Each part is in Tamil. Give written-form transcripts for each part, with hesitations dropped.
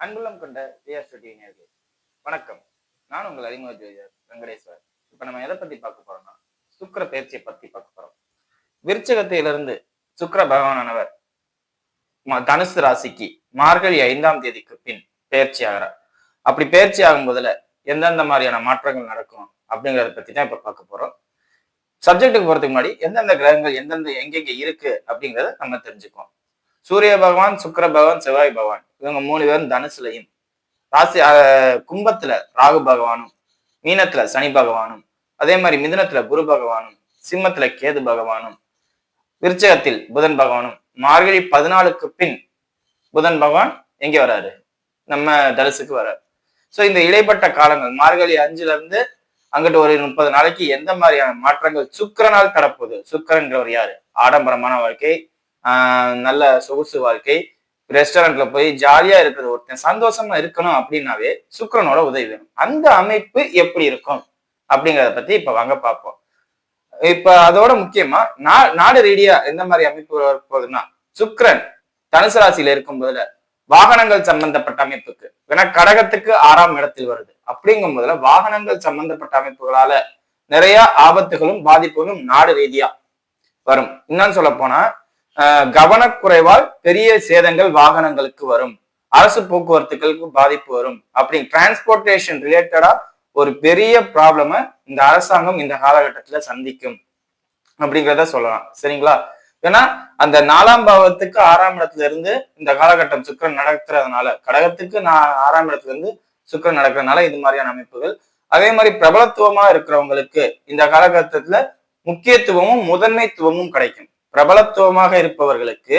அன்புள்ளம் கொண்ட நேயர்களே வணக்கம். நான் உங்கள் அறிமுக ஜோதிடர் வெங்கடேஸ்வர். இப்ப நம்ம எதை பத்தி பார்க்க போறோம்னா சுக்கிர பயிற்சியை பத்தி பார்க்க போறோம். விருச்சிகத்திலிருந்து சுக்கிர பகவானவர் தனுசு ராசிக்கு மார்கழி 5ஆம் தேதிக்கு பின் பயிற்சி ஆகிறார். அப்படி பயிற்சி ஆகும் போதுல எந்தெந்த மாதிரியான மாற்றங்கள் நடக்கும் அப்படிங்கறத பத்தி தான் இப்ப பார்க்க போறோம். சப்ஜெக்டுக்கு போறதுக்கு முன்னாடி எந்தெந்த கிரகங்கள் எந்தெந்த எங்கெங்க இருக்கு அப்படிங்கறத நம்ம தெரிஞ்சுக்குவோம். சூரிய பகவான், சுக்கிர பகவான், செவ்வாய் பகவான் இவங்க 3 பேரும் தனுசுலையும், ராசி கும்பத்துல ராகு பகவானும், மீனத்துல சனி பகவானும், அதே மாதிரி மிதுனத்துல குரு பகவானும், சிம்மத்துல கேது பகவானும், விருச்சகத்தில் புதன் பகவானும். மார்கழி 14க்கு பின் புதன் பகவான் எங்க வராரு? நம்ம தனுசுக்கு வராரு. சோ இந்த இடைப்பட்ட காலங்கள் மார்கழி 5ல இருந்து அங்கிட்டு ஒரு 30 நாளைக்கு எந்த மாதிரியான மாற்றங்கள் சுக்கிரனால் தரப்போகுது? சுக்கிரன்றவர் யாரு? ஆடம்பரமான வாழ்க்கை, நல்ல சொகுசு வாழ்க்கை, ரெஸ்டாரண்ட்ல போய் ஜாலியா இருக்கிறது, ஒருத்தன் சந்தோஷமா இருக்கணும் அப்படின்னாவே சுக்கிரனோட உதவி வேணும். அந்த அமைப்பு எப்படி இருக்கும் அப்படிங்கிறத பத்தி இப்ப வாங்க பார்ப்போம். இப்ப அதோட முக்கியமா நாடு ரீதியா எந்த மாதிரி அமைப்பு போகுதுன்னா, சுக்கிரன் தனுசு ராசியில இருக்கும் போதுல வாகனங்கள் சம்பந்தப்பட்ட அமைப்புக்கு, ஏன்னா கடகத்துக்கு 6ஆம் இடத்தில் வருது. அப்படிங்கும் போதுல வாகனங்கள் சம்பந்தப்பட்ட அமைப்புகளால நிறைய ஆபத்துகளும் பாதிப்புகளும் நாடு ரீதியா வரும். இன்னும் சொல்ல போனா கவனக்குறைவால் பெரிய சேதங்கள் வாகனங்களுக்கு வரும், அரசு போக்குவரத்துகளுக்கு பாதிப்பு வரும். அப்படி டிரான்ஸ்போர்டேஷன் ரிலேட்டடா ஒரு பெரிய ப்ராப்ளம இந்த அரசாங்கம் இந்த காலகட்டத்துல சந்திக்கும் அப்படிங்கிறத சொல்லலாம். சரிங்களா? ஏன்னா அந்த 4ஆம் பாவத்துக்கு 6ஆம் இடத்துல இருந்து இந்த காலகட்டம் சுக்கிரன் நடக்கிறதுனால, கடகத்துக்கு 6ஆம் இடத்துல இருந்து சுக்கிரன் நடக்கிறதுனால இது மாதிரியான அமைப்புகள். அதே மாதிரி பிரபலத்துவமா இருக்கிறவங்களுக்கு இந்த காலகட்டத்துல முக்கியத்துவமும் முதன்மைத்துவமும் கிடைக்கும். பிரபலத்துவமாக இருப்பவர்களுக்கு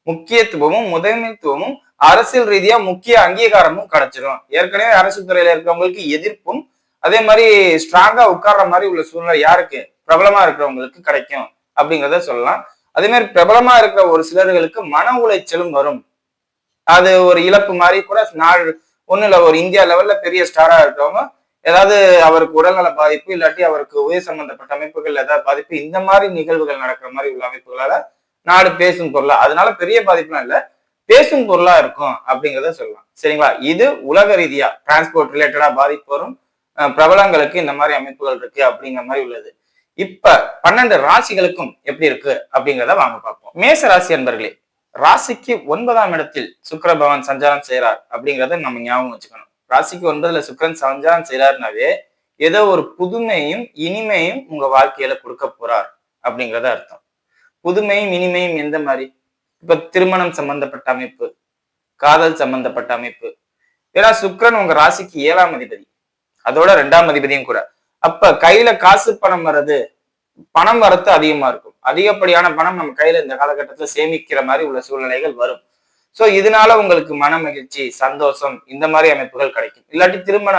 முக்கியத்துவமும் முதன்மைத்துவமும் அரசியல் ரீதியா முக்கிய அங்கீகாரமும் கிடைச்சிடும். ஏற்கனவே அரசு துறையில இருக்கிறவங்களுக்கு எதிர்ப்பும் அதே மாதிரி ஸ்ட்ராங்கா உட்கார்ற மாதிரி உள்ள சூழ்நிலை யாருக்கு? பிரபலமா இருக்கிறவங்களுக்கு கிடைக்கும் அப்படிங்கிறத சொல்லலாம். அதே மாதிரி பிரபலமா இருக்கிற ஒரு சிலர்களுக்கு மன உளைச்சலும் வரும். அது ஒரு இழப்பு மாதிரி கூட. ஒண்ணு இல்ல, ஒரு இந்தியா லெவல்ல பெரிய ஸ்டாரா இருக்கிறவங்க ஏதாவது அவருக்கு உடல்நல பாதிப்பு, இல்லாட்டி அவருக்கு உயிர் சம்பந்தப்பட்ட அமைப்புகள் ஏதாவது பாதிப்பு, இந்த மாதிரி நிகழ்வுகள் நடக்கிற மாதிரி உள்ள அமைப்புகளால நாடு பேசும் பொருளா, அதனால பெரிய பாதிப்புலாம் இல்ல, பேசும் பொருளா இருக்கும் அப்படிங்கிறத சொல்லலாம். சரிங்களா? இது உலக ரீதியா டிரான்ஸ்போர்ட் ரிலேட்டடா பாதிப்பு வரும். பிரபலங்களுக்கு இந்த மாதிரி அமைப்புகள் இருக்கு அப்படிங்கிற மாதிரி உள்ளது. இப்ப 12 ராசிகளுக்கும் எப்படி இருக்கு அப்படிங்கிறத வாங்க பார்ப்போம். மேச ராசி அன்பர்களே, ராசிக்கு 9ஆம் இடத்தில் சுக்கிர பகவான் சஞ்சாரம் செய்யறார் அப்படிங்கிறத நம்ம ஞாபகம் வச்சுக்கணும். ராசிக்கு 9ல சுக்கிரன் சஞ்சாரம் செய்யறாருனாவே ஏதோ ஒரு புதுமையும் இனிமையும் உங்க வாழ்க்கையில கொடுக்க போறார் அப்படிங்கிறத அர்த்தம். புதுமையும் இனிமையும் எந்த மாதிரி? இப்ப திருமணம் சம்பந்தப்பட்ட அமைப்பு, காதல் சம்பந்தப்பட்ட அமைப்பு. ஏன்னா சுக்கிரன் உங்க ராசிக்கு 7ஆம் அதிபதி, அதோட 2ஆம் அதிபதியும் கூட. அப்ப கையில காசு பணம் வர்றது, பணம் வரத்து அதிகமா இருக்கும். அதிகப்படியான பணம் நம்ம கையில இந்த காலகட்டத்துல சேமிக்கிற மாதிரி உள்ள சூழ்நிலைகள் வரும். சோ இதனால உங்களுக்கு மன மகிழ்ச்சி, சந்தோஷம், இந்த மாதிரி அமைப்புகள் கிடைக்கும். இல்லாட்டி திருமண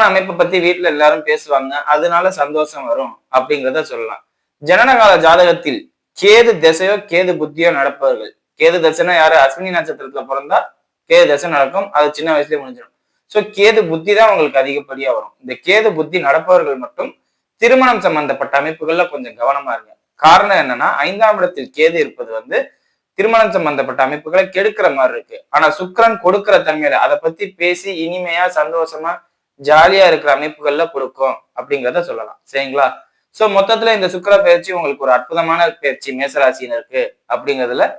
அமைப்பை பத்தி வீட்டுல எல்லாரும் பேசுவாங்க, அதனால சந்தோஷம் வரும் அப்படிங்கிறத சொல்லலாம். ஜனனகால ஜாதகத்தில் கேது திசையோ கேது புத்தியோ நடப்பவர்கள், கேது தசைனா யாரு? அஸ்வினி நட்சத்திரத்துல பிறந்தா கேது தசை நடக்கும், அது சின்ன வயசுலயே முடிஞ்சிடும். சோ கேது புத்தி தான் உங்களுக்கு அதிகப்படியா வரும். இந்த கேது புத்தி நடப்பவர்கள் மட்டும் திருமணம் சம்பந்தப்பட்ட அமைப்புகள்ல கொஞ்சம் கவனமா இருங்க. காரணம் என்னன்னா, 5ஆம் இடத்தில் கேது இருப்பது திருமணம் சம்பந்தப்பட்ட அமைப்புகளை கெடுக்கிற மாதிரி இருக்கு. ஆனா சுக்கிரன் கொடுக்கிற தன்மையில அதை பத்தி பேசி இனிமையா சந்தோஷமா ஜாலியா இருக்கிற அமைப்புகள்ல கொடுக்கும் அப்படிங்கிறத சொல்லலாம். சரிங்களா? சோ மொத்தத்துல இந்த சுக்கிர பயிற்சி உங்களுக்கு ஒரு அற்புதமான பயிற்சி மேசராசினருக்கு அப்படிங்கிறதுல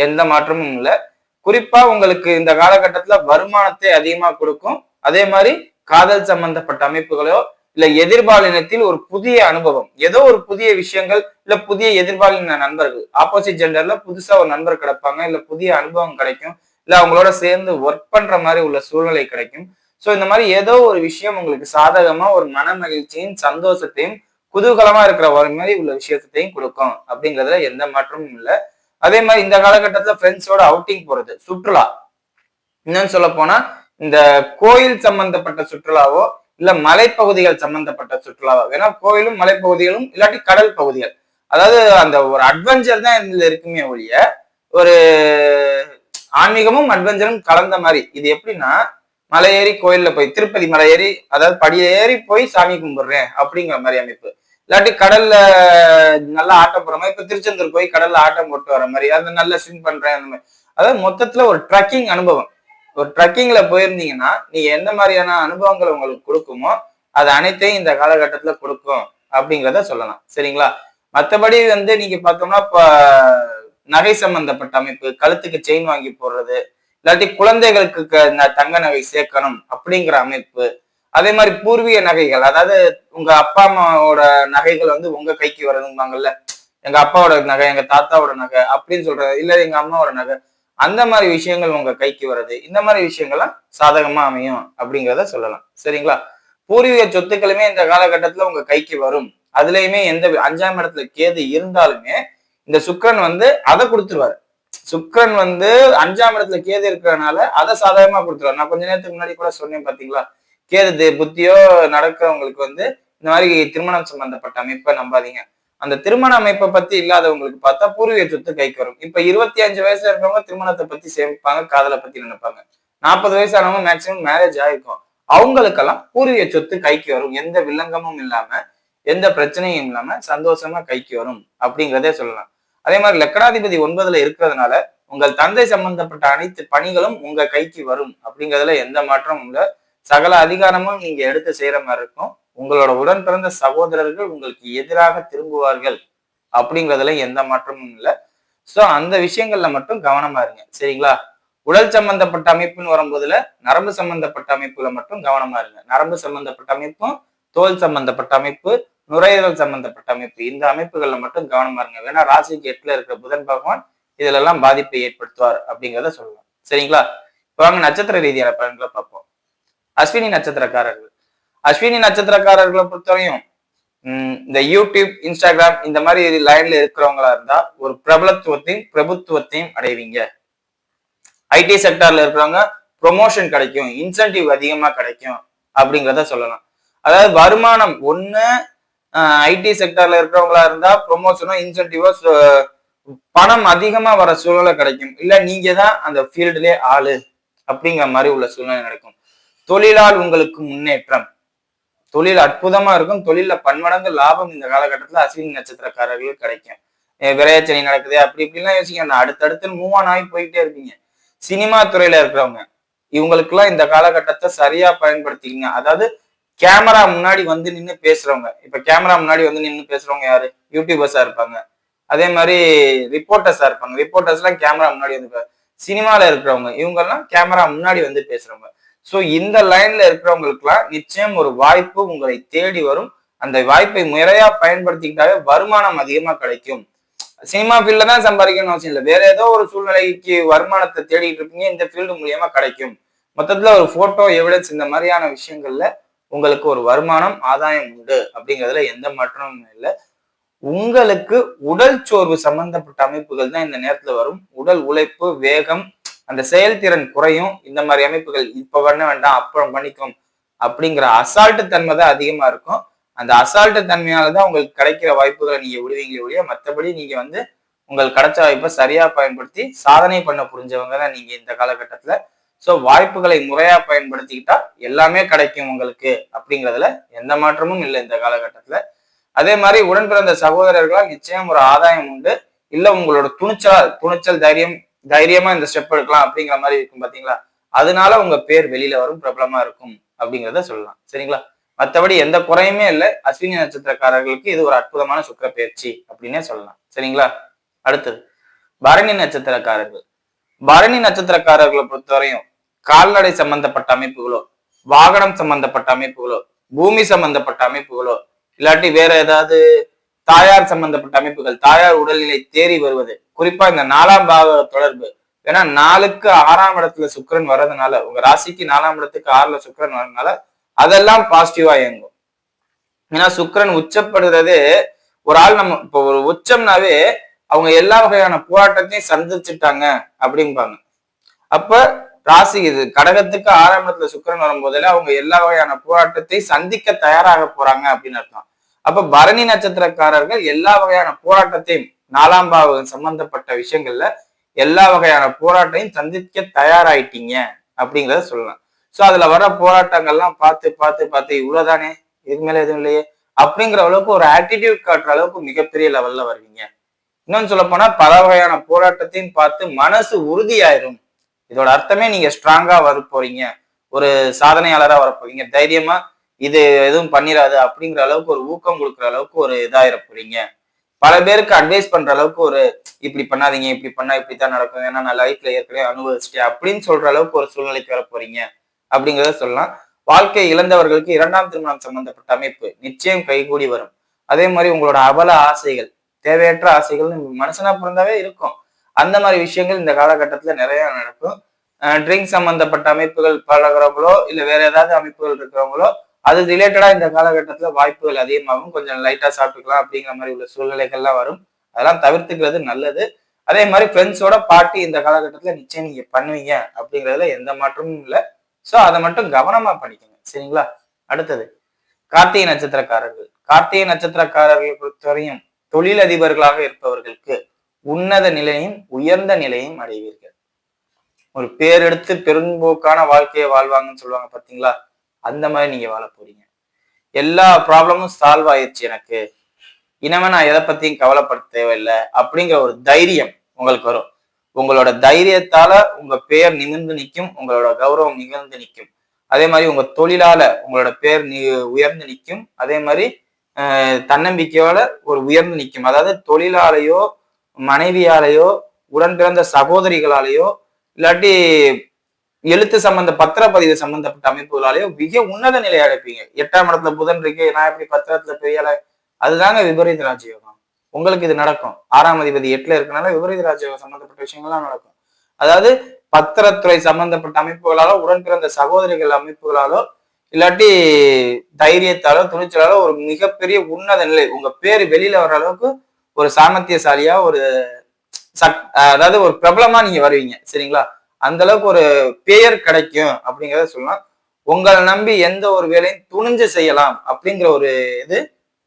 எந்த மாற்றமும் இல்லை. குறிப்பா உங்களுக்கு இந்த காலகட்டத்துல வருமானத்தை அதிகமா கொடுக்கும். அதே மாதிரி காதல் சம்பந்தப்பட்ட அமைப்புகளோ இல்ல எதிர்பாலினத்தில் ஒரு புதிய அனுபவம், ஏதோ ஒரு புதிய விஷயங்கள், இல்ல புதிய எதிர்பாலின நண்பர்கள், ஆப்போசிட் ஜெண்டர்ல புதுசா ஒரு நண்பர் கிடைப்பாங்க, இல்ல புதிய அனுபவம் கிடைக்கும், இல்ல அவங்களோட சேர்ந்து ஒர்க் பண்ற மாதிரி உள்ள சூழ்நிலை கிடைக்கும். சோ இந்த மாதிரி ஏதோ ஒரு விஷயம் உங்களுக்கு சாதகமா ஒரு மன மகிழ்ச்சியும் சந்தோஷத்தையும் குதூகலமா இருக்கிற ஒரு மாதிரி உள்ள விஷயத்தையும் கொடுக்கும் அப்படிங்கிறதுல எந்த மாற்றமும் இல்லை. அதே மாதிரி இந்த காலகட்டத்துல ஃப்ரெண்ட்ஸோட அவுட்டிங் போறது, சுற்றுலா, இன்னும் சொல்ல போனா இந்த கோயில் சம்பந்தப்பட்ட சுற்றுலாவோ இல்ல மலைப்பகுதிகள் சம்பந்தப்பட்ட சுற்றுலாவோ, ஏன்னா கோயிலும் மலைப்பகுதிகளும் இல்லாட்டி கடல் பகுதிகள், அதாவது அந்த ஒரு அட்வென்ச்சர் தான் இதுல இருக்குமே ஒழிய ஒரு ஆன்மீகமும் அட்வென்ச்சரும் கலந்த மாதிரி. இது எப்படின்னா, மலை ஏறி கோயில்ல போய் திருப்பதி மலை ஏறி, அதாவது படி ஏறி போய் சாமி கும்பிடுறேன் அப்படிங்கிற மாதிரி அமைப்பு. இல்லாட்டி கடல்ல நல்லா ஆட்டம் போற மாதிரி, இப்ப திருச்செந்தூர் போய் கடல்ல ஆட்டம் போட்டு வர மாதிரி, அது நல்லா ஸ்விம் பண்றேன் அந்த மாதிரி. அதாவது மொத்தத்துல ஒரு ட்ரக்கிங் அனுபவம். ஒரு ட்ரக்கிங்ல போயிருந்தீங்கன்னா நீங்க எந்த மாதிரியான அனுபவங்கள் உங்களுக்கு கொடுக்குமோ அது அனைத்தையும் இந்த காலகட்டத்துல கொடுக்கும் அப்படிங்கிறத சொல்லலாம். சரிங்களா? மற்றபடி நீங்க பார்த்தோம்னா இப்ப நகை சம்பந்தப்பட்ட அமைப்பு, கழுத்துக்கு செயின் வாங்கி போடுறது, இல்லாட்டி குழந்தைகளுக்கு தங்க நகை சேர்க்கணும் அப்படிங்கிற அமைப்பு, அதே மாதிரி பூர்வீக நகைகள், அதாவது உங்க அப்பா அம்மாவோட நகைகள் உங்க கைக்கு வரணும்பாங்கல்ல, எங்க அப்பாவோட நகை, எங்க தாத்தாவோட நகை அப்படின்னு சொல்றது, இல்ல எங்க அம்மாவோட நகை, அந்த மாதிரி விஷயங்கள் உங்க கைக்கு வருது, இந்த மாதிரி விஷயங்கள்லாம் சாதகமா அமையும் அப்படிங்கிறத சொல்லலாம். சரிங்களா? பூர்வீக சொத்துக்களுமே இந்த காலகட்டத்துல உங்க கைக்கு வரும். அதுலயுமே எந்த 5ஆம் இடத்துல கேது இருந்தாலுமே இந்த சுக்கிரன் அதை கொடுத்துருவாரு. சுக்கிரன் 5ஆம் இடத்துல கேது இருக்கிறதுனால அதை சாதகமா கொடுத்துருவாரு. நான் கொஞ்ச நேரத்துக்கு முன்னாடி கூட சொன்னேன் பாத்தீங்களா, கேது புத்தியோ நடக்கிறவங்களுக்கு இந்த மாதிரி திருமணம் சம்பந்தப்பட்ட அமைப்பை நம்பாதீங்க. அந்த திருமண அமைப்பை பத்தி இல்லாதவங்களுக்கு பார்த்தா பூர்வீக சொத்து கைக்கு வரும். இப்ப 25 வயசுல இருக்கிறவங்க திருமணத்தை பத்தி சேமிப்பாங்க, காதலை பத்தி நினைப்பாங்க. 40 வயசானவங்க மேக்சிமம் மேரேஜ் ஆயிருக்கும். அவங்களுக்கெல்லாம் பூர்வீக சொத்து கைக்கு வரும். எந்த வில்லங்கமும் இல்லாம, எந்த பிரச்சனையும் இல்லாம சந்தோஷமா கைக்கு வரும் அப்படிங்கிறதே சொல்லலாம். அதே மாதிரி லக்கணாதிபதி 9ல இருக்கிறதுனால உங்கள் தந்தை சம்பந்தப்பட்ட அனைத்து பணிகளும் உங்க கைக்கு வரும் அப்படிங்கிறதுல எந்த மாற்றமும் இல்லை. சகல அதிகாரமும் நீங்க எடுத்து செய்யற மாதிரி இருக்கும். உங்களோட உடன் பிறந்த சகோதரர்கள் உங்களுக்கு எதிராக திரும்புவார்கள் அப்படிங்கிறதுல எந்த மாற்றமும் இல்லை. சோ அந்த விஷயங்கள்ல மட்டும் கவனமா இருங்க. சரிங்களா? உடல் சம்பந்தப்பட்ட அமைப்புன்னு வரும்போதுல நரம்பு சம்பந்தப்பட்ட அமைப்புல மட்டும் கவனமா இருங்க. நரம்பு சம்பந்தப்பட்ட அமைப்பும், தோல் சம்பந்தப்பட்ட அமைப்பு, நுரையீரல் சம்பந்தப்பட்ட அமைப்பு, இந்த அமைப்புகள்ல மட்டும் கவனமா இருங்க. வேணா ராசிக்கு 8ல இருக்கிற புதன் பகவான் இதுல எல்லாம் பாதிப்பை ஏற்படுத்துவார் அப்படிங்கிறத சொல்லலாம். சரிங்களா? இப்ப வாங்க நட்சத்திர ரீதியான பலன்களை பார்ப்போம். அஸ்வினி நட்சத்திரக்காரர்கள். அஸ்வினி நட்சத்திரக்காரர்களை பொறுத்தவரையும் இந்த யூடியூப், இன்ஸ்டாகிராம் இந்த மாதிரி லைன்ல இருக்கிறவங்களா இருந்தா ஒரு பிரபுத்துவத்தையும் அடைவீங்க. ஐடி செக்டார்ல இருக்கிறவங்க ப்ரொமோஷன் கிடைக்கும், இன்சென்டிவ் அதிகமா கிடைக்கும் அப்படிங்கிறத சொல்லலாம். அதாவது வருமானம் ஐடி செக்டார்ல இருக்கிறவங்களா இருந்தா ப்ரொமோஷனோ இன்சென்டிவோ பணம் அதிகமா வர சூழ்நிலை கிடைக்கும். இல்ல நீங்க தான் அந்த ஃபீல்டுலயே ஆளு அப்படிங்கிற மாதிரி உள்ள சூழ்நிலை நடக்கும். தொழிலால் உங்களுக்கு முன்னேற்றம், தொழில் அற்புதமா இருக்கும். தொழில பன்மடங்கு லாபம் இந்த காலகட்டத்துல அஸ்வினி நட்சத்திரக்காரர்களுக்கு கிடைக்கும். விரையச்சனி நடக்குது அப்படி இப்படிலாம் யோசிக்க அடுத்தடுத்து மூவ் ஆன் ஆகி போயிட்டே இருப்பீங்க. சினிமா துறையில இருக்கிறவங்க இவங்களுக்கு எல்லாம் இந்த காலகட்டத்தை சரியா பயன்படுத்திக்கங்க. அதாவது கேமரா முன்னாடி நின்று பேசுறவங்க, இப்ப கேமரா முன்னாடி நின்று பேசுறவங்க யாரு? யூடியூபர்ஸா இருப்பாங்க. அதே மாதிரி ரிப்போர்ட்டர்ஸா இருப்பாங்க. ரிப்போர்ட்டர்ஸ் எல்லாம் கேமரா முன்னாடி சினிமால இருக்கிறவங்க இவங்க எல்லாம் கேமரா முன்னாடி பேசுறவங்க. சோ இந்த லைன்ல இருக்கிறவங்களுக்கு எல்லாம் நிச்சயம் ஒரு வாய்ப்பு உங்களை தேடி வரும். அந்த வாய்ப்பை முறையா பயன்படுத்திக்கிட்டாவே வருமானம் அதிகமா கிடைக்கும். சினிமா ஃபீல்ட்ல தான் சம்பாதிக்கணும்னு அவசியம் இல்லை. வேற ஏதோ ஒரு சூழ்நிலைக்கு வருமானத்தை தேடிட்டு இருப்பீங்க, இந்த ஃபீல்டு மூலியமா கிடைக்கும். மொத்தத்துல ஒரு போட்டோ எவிடன்ஸ் இந்த மாதிரியான விஷயங்கள்ல உங்களுக்கு ஒரு வருமானம் ஆதாயம் உண்டு அப்படிங்கிறதுல எந்த மாற்றமும் இல்லை. உங்களுக்கு உடல் சோர்வு சம்பந்தப்பட்ட அமைப்புகள் தான் இந்த நேரத்துல வரும். உடல் உழைப்பு, வேகம், அந்த செயல்திறன் குறையும். இந்த மாதிரி அமைப்புகள் இப்ப பண்ண வேண்டாம் அப்புறம் பண்ணிக்கும் அப்படிங்கிற அசால்ட்டு தன்மை தான் அதிகமா இருக்கும். அந்த அசால்ட்டு தன்மையாலதான் உங்களுக்கு கிடைக்கிற வாய்ப்புகளை நீங்க விடுவீங்களே ஒழிய மற்றபடி நீங்க உங்கள் கிடைச்ச வாய்ப்பை சரியா பயன்படுத்தி சாதனை பண்ண புரிஞ்சவங்க தான் நீங்க இந்த காலகட்டத்துல. சோ வாய்ப்புகளை முறையா பயன்படுத்திக்கிட்டா எல்லாமே கிடைக்கும் உங்களுக்கு அப்படிங்கிறதுல எந்த மாற்றமும் இல்லை இந்த காலகட்டத்துல. அதே மாதிரி உடன் பிறந்த சகோதரர்களால் நிச்சயம் ஒரு ஆதாயம் உண்டு. இல்ல உங்களோட துணிச்சல் தைரியமா இந்த ஸ்டெப் எடுக்கலாம் அப்படிங்கிற மாதிரி இருக்கும் பாத்தீங்களா, அதனால உங்க பேர் வெளியில வரும், பிரபலமா இருக்கும் அப்படிங்கிறத சொல்லலாம். சரிங்களா? மற்றபடி எந்த குறையுமே இல்லை. அஸ்வினி நட்சத்திரக்காரர்களுக்கு இது ஒரு அற்புதமான சுக்கிர பயிற்சி அப்படின்னே சொல்லலாம். சரிங்களா? அடுத்தது பரணி நட்சத்திரக்காரர்கள். பரணி நட்சத்திரக்காரர்களை பொறுத்தவரையும் கால்நடை சம்பந்தப்பட்ட அமைப்புகளோ, வாகனம் சம்பந்தப்பட்ட அமைப்புகளோ, பூமி சம்பந்தப்பட்ட அமைப்புகளோ, இல்லாட்டி வேற ஏதாவது தாயார் சம்பந்தப்பட்ட அமைப்புகள், தாயார் உடல்நிலை தேறி வருவது, குறிப்பா இந்த 4ஆம் பாவ தொடர்பு. ஏன்னா 4க்கு 6ஆம் இடத்துல சுக்கிரன் வர்றதுனால, உங்க ராசிக்கு 4ஆம் இடத்துக்கு 6ல சுக்கிரன் வர்றதுனால அதெல்லாம் பாசிட்டிவா இயங்கும். ஏன்னா சுக்கிரன் உச்சப்படுறதே ஒரு ஆள், நம்ம இப்போ ஒரு உச்சம்னாவே அவங்க எல்லா வகையான போராட்டத்தையும் சந்திச்சுட்டாங்க அப்படிம்பாங்க. அப்ப ராசி இது கடகத்துக்கு 6ஆம் இடத்துல சுக்கிரன் வரும்போதுல அவங்க எல்லா வகையான போராட்டத்தை சந்திக்க தயாராக போறாங்க அப்படின்னு அர்த்தம். அப்ப பரணி நட்சத்திரக்காரர்கள் எல்லா வகையான போராட்டத்தையும் 4ஆம் பாவம் சம்பந்தப்பட்ட விஷயங்கள்ல எல்லா வகையான போராட்டத்தையும் சந்திக்க தயாராயிட்டீங்க அப்படிங்கிறத சொல்லலாம். சோ அதுல வர போராட்டங்கள்லாம் பார்த்து பார்த்து பார்த்து இவ்வளவுதானே, இது மேல எதுவும் இல்லையே அப்படிங்கிற அளவுக்கு ஒரு ஆட்டிடியூட் காட்டுற அளவுக்கு மிகப்பெரிய லெவல்ல வருவீங்க. இன்னொன்னு சொல்ல போனா பல வகையான போராட்டத்தையும் பார்த்து மனசு உறுதியாயிரும். இதோட அர்த்தமே நீங்க ஸ்ட்ராங்கா வர போறீங்க, ஒரு சாதனையாளரா வர போறீங்க, தைரியமா இது எதுவும் பண்ணிராது அப்படிங்கிற அளவுக்கு ஒரு ஊக்கம் கொடுக்குற அளவுக்கு ஒரு இதாயிர போறீங்க. பல பேருக்கு அட்வைஸ் பண்ற அளவுக்கு ஒரு இப்படி பண்ணாதீங்க, இப்படி பண்ணா இப்படித்தான் நடக்கும், ஏன்னா நான் லைஃப்ல ஏற்கனவே அனுபவிச்சிட்டேன் அப்படின்னு சொல்ற அளவுக்கு ஒரு சூழ்நிலைக்கு வர போறீங்க அப்படிங்கிறத சொல்லலாம். வாழ்க்கை இழந்தவர்களுக்கு இரண்டாம் திருமணம் சம்பந்தப்பட்ட அமைப்பு நிச்சயம் கைகூடி வரும். அதே மாதிரி உங்களோட அவல ஆசைகள், தேவையற்ற ஆசைகள் மனுஷனா பிறந்தாவே இருக்கும். அந்த மாதிரி விஷயங்கள் இந்த காலகட்டத்துல நிறைய நடக்கும். ட்ரிங்க் சம்பந்தப்பட்ட அமைப்புகள் பழகிறவங்களோ இல்ல வேற ஏதாவது அமைப்புகள் இருக்கிறவங்களோ அது ரிலேட்டடா இந்த காலகட்டத்துல வாய்ப்புகள் அதிகமாகும். கொஞ்சம் லைட்டா சாப்பிட்டுக்கலாம் அப்படிங்கிற மாதிரி உள்ள சூழ்நிலைகள்லாம் வரும். அதெல்லாம் தவிர்த்துக்கிறது நல்லது. அதே மாதிரி ஃப்ரெண்ட்ஸோட பார்ட்டி இந்த காலகட்டத்துல நிச்சயம் நீங்க பண்ணுவீங்க அப்படிங்கிறதுல எந்த மாற்றமும் இல்லை. சோ அதை மட்டும் கவனமா பண்ணிக்கோங்க. சரிங்களா? அடுத்தது கார்த்திகை நட்சத்திரக்காரர்கள். கார்த்திகை நட்சத்திரக்காரர்களை பொறுத்தவரையும் தொழிலதிபர்களாக இருப்பவர்களுக்கு உன்னத நிலையும் உயர்ந்த நிலையும் அடைவீர்கள். ஒரு பேரெடுத்து பெரும்போக்கான வாழ்க்கையை வாழ்வாங்கன்னு சொல்லுவாங்க பாத்தீங்களா? அந்த மாதிரி நீங்க வாழ போறீங்க. எல்லா ப்ராப்ளமும் சால்வ் ஆயிடுச்சு எனக்கு, இனிமே நான் எதை பத்தியும் கவலைப்பட தேவையில்லை அப்படிங்கிற ஒரு தைரியம் உங்களுக்கு வரும். உங்களோட தைரியத்தால உங்க பெயர் நிமிர்ந்து நிற்கும், உங்களோட கௌரவம் நிகழ்ந்து நிற்கும். அதே மாதிரி உங்க தொழிலால உங்களோட பேர் உயர்ந்து நிற்கும். அதே மாதிரி தன்னம்பிக்கையோட ஒரு உயர்ந்து நிற்கும். அதாவது தொழிலாலேயோ மனைவியாலேயோ உடன் பிறந்த சகோதரிகளாலேயோ இல்லாட்டி எழுத்து சம்பந்த பத்திரப்பதிவு சம்பந்தப்பட்ட அமைப்புகளாலேயோ மிக உன்னத நிலை அடைப்பீங்க. 8ஆம் இடத்துல புதன் இருக்கு, நான் எப்படி பத்திரத்துல பெரிய அதுதாங்க விபரீத ராஜயோகம். உங்களுக்கு இது நடக்கும். 6ஆம் அதிபதி 8ல இருக்கனால விபரீத ராஜயோகம் சம்பந்தப்பட்ட விஷயங்கள்லாம் நடக்கும். அதாவது பத்திரத்துறை சம்பந்தப்பட்ட அமைப்புகளாலோ உடன் பிறந்த சகோதரிகள் அமைப்புகளாலோ இல்லாட்டி தைரியத்தாலோ துணிச்சலாலோ ஒரு மிகப்பெரிய உன்னத நிலை, உங்க பேர் வெளியில வர்ற அளவுக்கு ஒரு சாமர்த்தியசாலியா ஒரு அதாவது ஒரு பிரபலமா நீங்க வருவீங்க. சரிங்களா? அந்த அளவுக்கு ஒரு பெயர் கிடைக்கும் அப்படிங்கிறத சொல்லலாம். உங்களை நம்பி எந்த ஒரு வேலையும் துணிஞ்சு செய்யலாம் அப்படிங்கிற ஒரு இது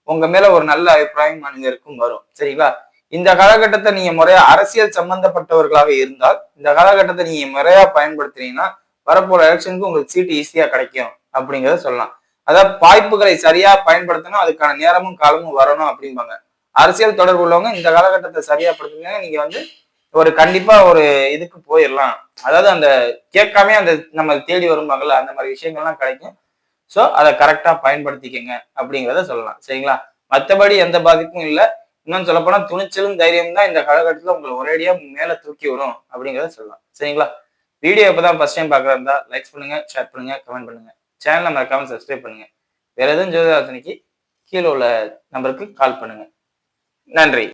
உங்க மேல ஒரு நல்ல அபிப்பிராயம் மனிதருக்கும் வரும். சரிங்களா? இந்த காலகட்டத்தை நீங்க முறையா அரசியல் சம்பந்தப்பட்டவர்களாக இருந்தால் இந்த காலகட்டத்தை நீங்க முறையா பயன்படுத்தினீங்கன்னா வரப்போற எலெக்ஷனுக்கு உங்களுக்கு சீட்டு ஈஸியா கிடைக்கும் அப்படிங்கிறத சொல்லலாம். அதாவது வாய்ப்புகளை சரியா பயன்படுத்தணும், அதுக்கான நேரமும் காலமும் வரணும் அப்படிம்பாங்க. அரசியல் தொடர்பு உள்ளவங்க இந்த காலகட்டத்தை சரியா படுத்துனீங்கன்னா நீங்க ஒரு கண்டிப்பா ஒரு இதுக்கு போயிடலாம். அதாவது அந்த கேட்காம அந்த நம்ம தேடி வரும்பாங்கல்ல, அந்த மாதிரி விஷயங்கள்லாம் கிடைக்கும். சோ அதை கரெக்டா பயன்படுத்திக்கங்க அப்படிங்கிறத சொல்லலாம். சரிங்களா? மற்றபடி எந்த பாதிப்பும் இல்லை. இன்னும் சொல்ல போனா துணிச்சலும் தைரியம் தான் இந்த காலகட்டத்துல உங்களை ஒரேடியா மேல தூக்கி வரும் அப்படிங்கிறத சொல்லலாம். சரிங்களா? வீடியோ இப்பதான் ஃபர்ஸ்ட் டைம் பாக்குறதா இருந்தா லைக் பண்ணுங்க, ஷேர் பண்ணுங்க, கமெண்ட் பண்ணுங்க. சேனலை மறக்காம சப்ஸ்கிரைப் பண்ணுங்க. வேற எதுவும் ஜோதிட ஆலோசனைக்கு கீழே உள்ள நம்பருக்கு கால் பண்ணுங்க. நன்றி.